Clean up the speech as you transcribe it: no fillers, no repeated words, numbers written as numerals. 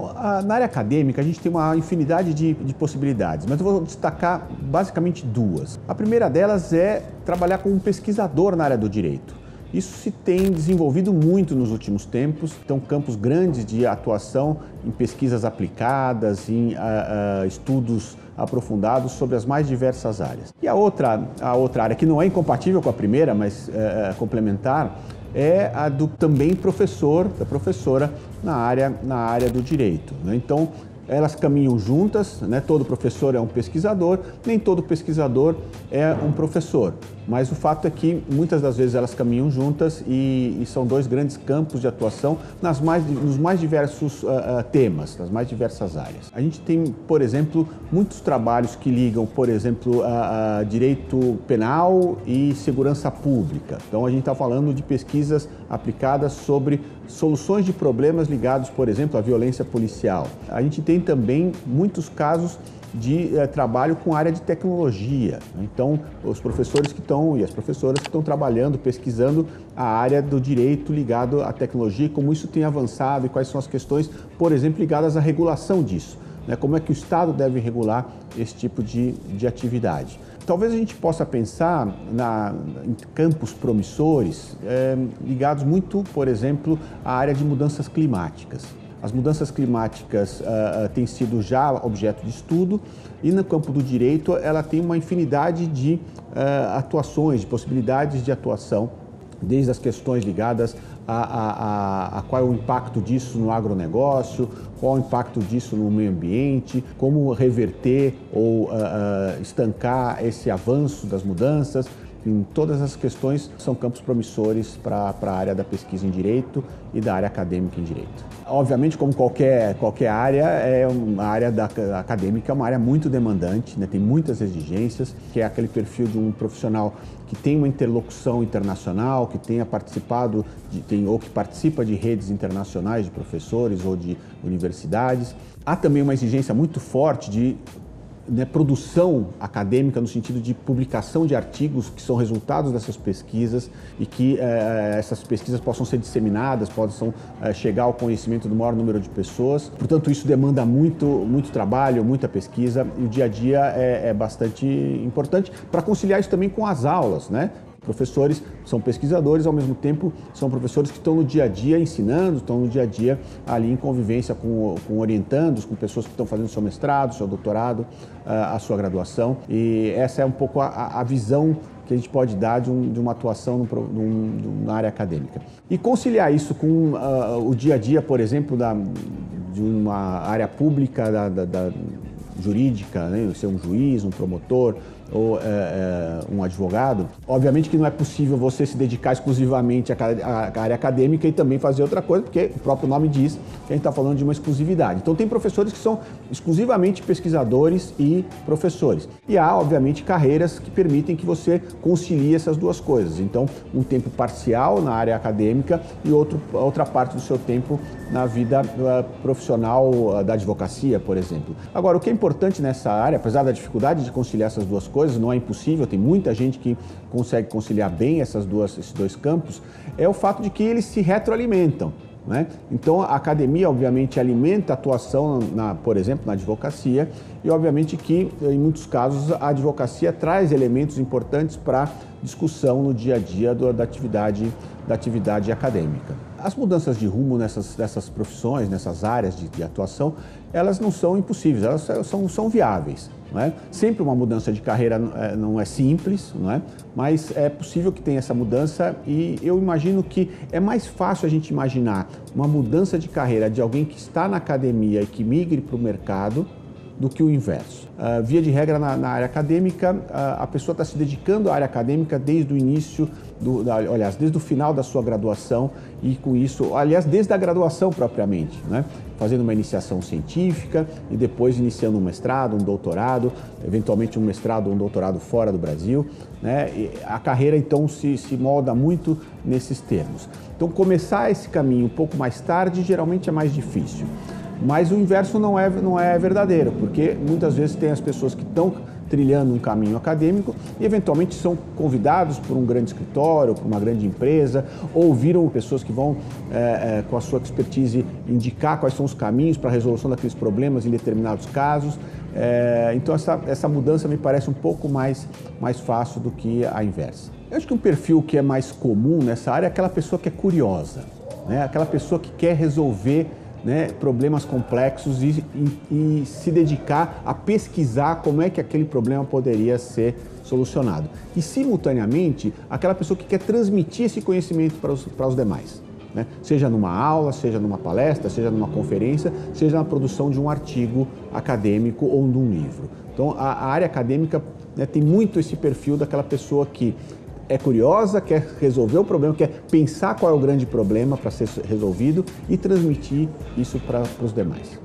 Então, na área acadêmica, a gente tem uma infinidade de possibilidades, mas eu vou destacar basicamente duas. A primeira delas é trabalhar como um pesquisador na área do direito. Isso se tem desenvolvido muito nos últimos tempos, então campos grandes de atuação em pesquisas aplicadas, em estudos aprofundados sobre as mais diversas áreas. E a outra área, que não é incompatível com a primeira, mas complementar, é a do também professor, da professora na área do direito, né? Então, elas caminham juntas, né? Todo professor é um pesquisador, nem todo pesquisador é um professor. Mas o fato é que muitas das vezes elas caminham juntas e são dois grandes campos de atuação nos mais diversos temas, nas mais diversas áreas. A gente tem, por exemplo, muitos trabalhos que ligam, por exemplo, a direito penal e segurança pública. Então a gente está falando de pesquisas aplicadas sobre soluções de problemas ligados, por exemplo, à violência policial. A gente tem também muitos casos de trabalho com a área de tecnologia. Então, os professores e as professoras que estão trabalhando, pesquisando a área do direito ligado à tecnologia, como isso tem avançado e quais são as questões, por exemplo, ligadas à regulação disso, né? Como é que o Estado deve regular esse tipo de atividade. Talvez a gente possa pensar em campos promissores ligados muito, por exemplo, à área de mudanças climáticas. As mudanças climáticas têm sido já objeto de estudo e no campo do direito ela tem uma infinidade de atuações, de possibilidades de atuação, desde as questões ligadas a qual é o impacto disso no agronegócio, qual é o impacto disso no meio ambiente, como reverter ou estancar esse avanço das mudanças. Em todas as questões são campos promissores para a área da pesquisa em direito e da área acadêmica em direito. Obviamente, como qualquer área, a área acadêmica é uma área muito demandante, né? Tem muitas exigências, que é aquele perfil de um profissional que tem uma interlocução internacional, que tenha participado ou que participa de redes internacionais de professores ou de universidades. Há também uma exigência muito forte de produção acadêmica no sentido de publicação de artigos que são resultados dessas pesquisas e que essas pesquisas possam ser disseminadas, possam chegar ao conhecimento do maior número de pessoas. Portanto, isso demanda muito trabalho, muita pesquisa e o dia a dia é bastante importante para conciliar isso também com as aulas, né? Professores são pesquisadores, ao mesmo tempo são professores que estão no dia a dia ensinando, estão no dia a dia ali em convivência com orientandos, com pessoas que estão fazendo seu mestrado, seu doutorado, a sua graduação. E essa é um pouco a visão que a gente pode dar de uma atuação na área acadêmica. E conciliar isso com o dia a dia, por exemplo, de uma área pública, jurídica, né? Ser um juiz, um promotor ou um advogado, obviamente que não é possível você se dedicar exclusivamente à área acadêmica e também fazer outra coisa, porque o próprio nome diz que a gente está falando de uma exclusividade. Então tem professores que são exclusivamente pesquisadores e professores. E há, obviamente, carreiras que permitem que você concilie essas duas coisas. Então, um tempo parcial na área acadêmica e outra parte do seu tempo na vida profissional da advocacia, por exemplo. Agora, o que é importante nessa área, apesar da dificuldade de conciliar essas duas coisas, não é impossível, tem muita gente que consegue conciliar bem esses dois campos, é o fato de que eles se retroalimentam, né? Então, a academia, obviamente, alimenta a atuação, por exemplo, na advocacia e, obviamente, que, em muitos casos, a advocacia traz elementos importantes para discussão no dia a dia da atividade acadêmica. As mudanças de rumo nessas profissões, nessas áreas de atuação, elas não são impossíveis, elas são viáveis, não é? Sempre uma mudança de carreira não é simples, não é? Mas é possível que tenha essa mudança e eu imagino que é mais fácil a gente imaginar uma mudança de carreira de alguém que está na academia e que migre para o mercado do que o inverso. Via de regra, na área acadêmica, a pessoa está se dedicando à área acadêmica desde o início, desde o final da sua graduação e com isso, desde a graduação propriamente, né? Fazendo uma iniciação científica e depois iniciando um mestrado, um doutorado, eventualmente um mestrado ou um doutorado fora do Brasil, né? E a carreira, então, se molda muito nesses termos. Então, começar esse caminho um pouco mais tarde, geralmente é mais difícil. Mas o inverso não é verdadeiro, porque muitas vezes tem as pessoas que estão trilhando um caminho acadêmico e eventualmente são convidados por um grande escritório, por uma grande empresa, ou viram pessoas que vão, com a sua expertise, indicar quais são os caminhos para a resolução daqueles problemas em determinados casos. Então essa mudança me parece um pouco mais fácil do que a inversa. Eu acho que um perfil que é mais comum nessa área é aquela pessoa que é curiosa, né? Aquela pessoa que quer resolver, né, problemas complexos e se dedicar a pesquisar como é que aquele problema poderia ser solucionado. E, simultaneamente, aquela pessoa que quer transmitir esse conhecimento para os demais, né? Seja numa aula, seja numa palestra, seja numa conferência, seja na produção de um artigo acadêmico ou de um livro. Então, a área acadêmica, né, tem muito esse perfil daquela pessoa que é curiosa, quer resolver o problema, quer pensar qual é o grande problema para ser resolvido e transmitir isso para os demais.